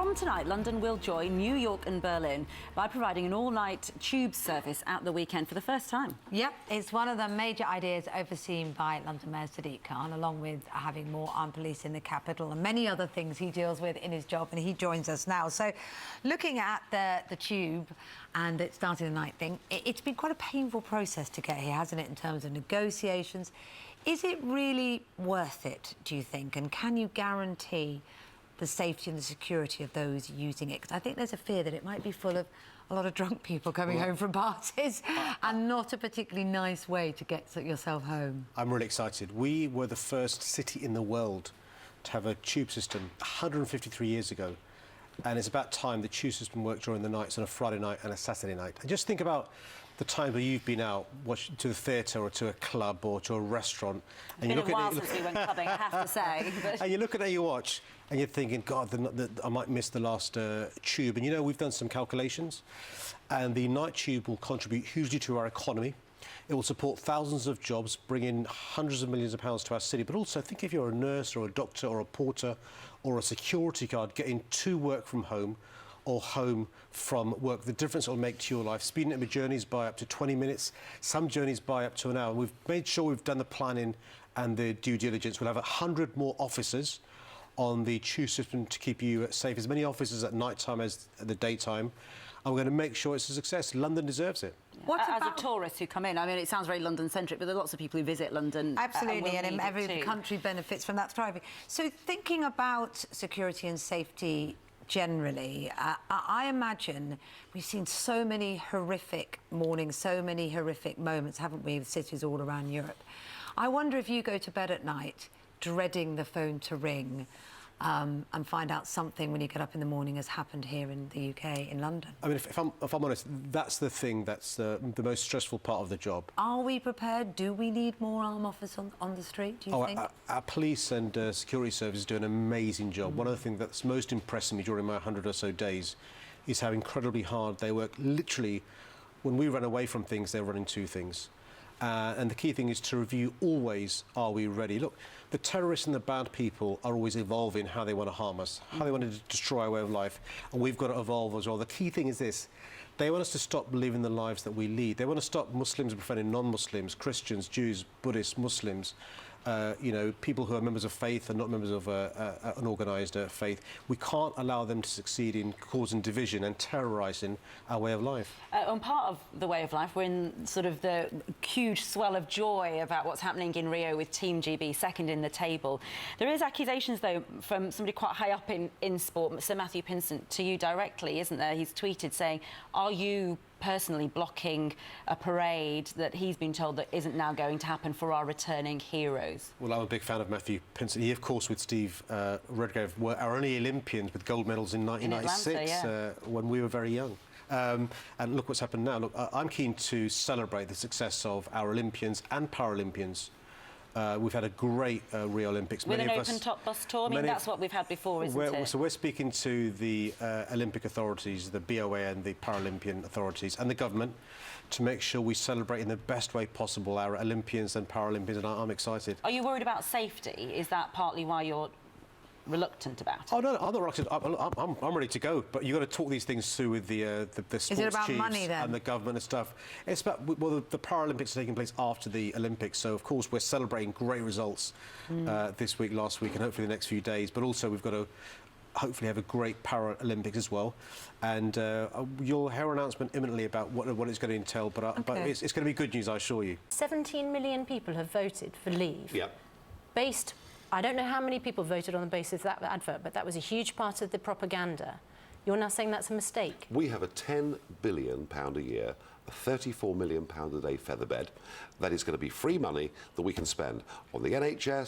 From tonight, London will join New York and Berlin by providing an all-night tube service at the weekend for the first time. Yep, it's one of the major ideas overseen by London Mayor Sadiq Khan, along with having more armed police in the capital and many other things he deals with in his job, and he joins us now. So, looking at the tube and it starting the night thing, it's been quite a painful process to get here, hasn't it, in terms of negotiations. Is it really worth it, do you think, and can you guarantee the safety and the security of those using it? Because I think there's a fear that it might be full of a lot of drunk people coming home from parties and not a particularly nice way to get yourself home. I'm really excited. We were the first city in the world to have a tube system 153 years ago. And it's about time the tube system worked during the nights on a Friday night and a Saturday night. And just think about the time where you've been out to the theatre or to a club or to a restaurant. And it's been a while since we went clubbing, I have to say. But... And you look at your watch and you're thinking, God, I might miss the last tube. And, you know, we've done some calculations. And the night tube will contribute hugely to our economy. It will support thousands of jobs, bring in hundreds of millions of pounds to our city. But also, think if you're a nurse or a doctor or a porter or a security guard getting to work from home or home from work, the difference it will make to your life. Speeding up your journeys by up to 20 minutes, some journeys by up to an hour. We've made sure we've done the planning and the due diligence. We'll have 100 more officers on the tube system to keep you safe. As many officers at night time as at the daytime. And we're going to make sure it's a success. London deserves it. What as a tourist who come in, I mean, it sounds very London-centric, but there are lots of people who visit London. Absolutely, and every country benefits from that thriving. So thinking about security and safety generally, I imagine we've seen so many horrific mornings, so many horrific moments, haven't we, with cities all around Europe. I wonder if you go to bed at night dreading the phone to ring and find out something when you get up in the morning has happened here in the UK, in London. I mean, if I'm honest, that's the thing that's the most stressful part of the job. Are we prepared? Do we need more armed officers on the street, do you think? Our police and security services do an amazing job. One of the things that's most impressed me during my 100 or so days is how incredibly hard they work. Literally, when we run away from things, they're running to things. And the key thing is to review always, are we ready? Look, the terrorists and the bad people are always evolving how they want to harm us, how they want to destroy our way of life, and we've got to evolve as well. The key thing is this: they want us to stop living the lives that we lead. They want to stop Muslims befriending non-Muslims, Christians, Jews, Buddhists, Muslims, you know, people who are members of faith and not members of an organised faith. We can't allow them to succeed in causing division and terrorising our way of life. On part of the way of life, we're in sort of the huge swell of joy about what's happening in Rio with Team GB second in the table. There is accusations, though, from somebody quite high up in sport, Sir Matthew Pinsent, to you directly, isn't there? He's tweeted saying, are you personally blocking a parade that he's been told that isn't now going to happen for our returning heroes? Well, I'm a big fan of Matthew Pinsent. He, of course, with Steve Redgrave, were our only Olympians with gold medals in 1996 Atlanta, when we were very young. And look what's happened now. Look, I'm keen to celebrate the success of our Olympians and Paralympians. We've had a great Rio Olympics. With an open-top bus tour? I mean, that's what we've had before, isn't it? So we're speaking to the Olympic authorities, the BOA and the Paralympian authorities and the government to make sure we celebrate in the best way possible our Olympians and Paralympians, and I'm excited. Are you worried about safety? Is that partly why you're reluctant about it? Oh, no, I'm not reluctant. I'm ready to go, but you've got to talk these things through with the sports Is it about chiefs money, then? And the government and stuff. It's about, well, the Paralympics are taking place after the Olympics, so, of course, we're celebrating great results this week, last week, and hopefully the next few days, but also we've got to hopefully have a great Paralympics as well. And you'll hear an announcement imminently about what it's going to entail, but it's going to be good news, I assure you. 17 million people have voted for leave. Yep. Based... I don't know how many people voted on the basis of that advert, but that was a huge part of the propaganda. You're now saying that's a mistake? We have a £10 billion a year, a £34 million a day featherbed. That is going to be free money that we can spend on the NHS,